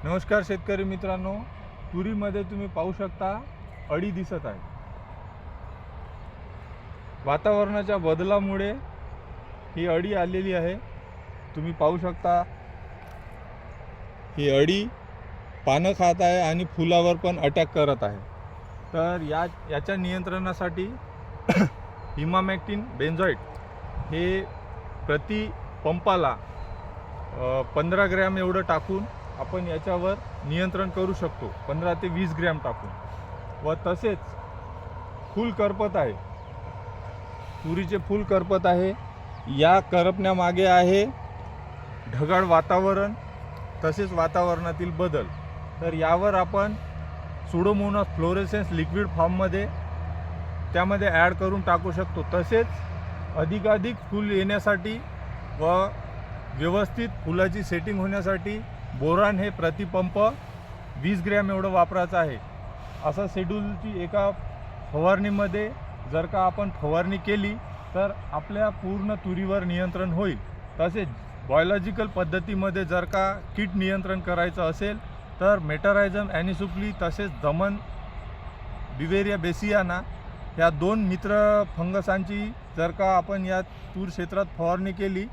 नमस्कार शेतकरी मित्रांनो, तुरीमध्ये तुम्ही पाहू शकता अळी दिसत आहे। वातावरणाच्या बदलामुळे ही अळी आलेली आहे। तुम्ही पाहू शकता ही अळी पानं खात आहे आणि फुलावर पण अटॅक करत आहे। तर याच्या नियंत्रणासाठी इमामॅक्टिन बेंझोएट हे प्रति पंपाला 15 ग्रॅम एवढं टाकून आपण याच्यावर नियंत्रण करू शकतो। 15 ते 20 ग्रॅम टाकून। व तसेच फूल करपत आहे, तुरीचे फूल करपत आहे। या करपण्यामागे आहे ढगाळ वातावरण, तसेच वातावरणातील बदल। तर यावर आपण सुडोमोनास फ्लोरेसेन्स लिक्विड फॉर्ममध्ये त्यामध्ये ॲड करून टाकू शकतो। तसेच अधिकाधिक फूल येण्यासाठी व व्यवस्थित फुलाची सेटिंग होण्यासाठी बोरान हे प्रतिपंप 20 ग्रॅम एवढं वापरायचं आहे। असा शेड्यूलची एका फवारणीमध्ये जर का आपण फवारणी केली तर आपल्या पूर्ण तुरीवर नियंत्रण होईल। तसेच बायोलॉजिकल पद्धतीमध्ये जर का कीड नियंत्रण करायचं असेल तर मेटारायझम ॲनिसुप्ली तसेच दमन बिवेरिया बेसियाना ह्या 2 मित्र फंगसांची जर का आपण या तूर क्षेत्रात फवारणी केली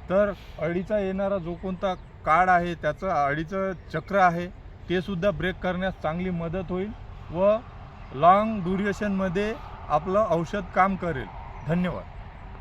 तर अळीचा येणारा जो कोणता काळ आहे, त्याचं अळीचं चक्र आहे ते सुद्धा ब्रेक करण्यास चांगली मदत होईल व लॉंग ड्युरेशनमध्ये आपलं औषध काम करेल। धन्यवाद।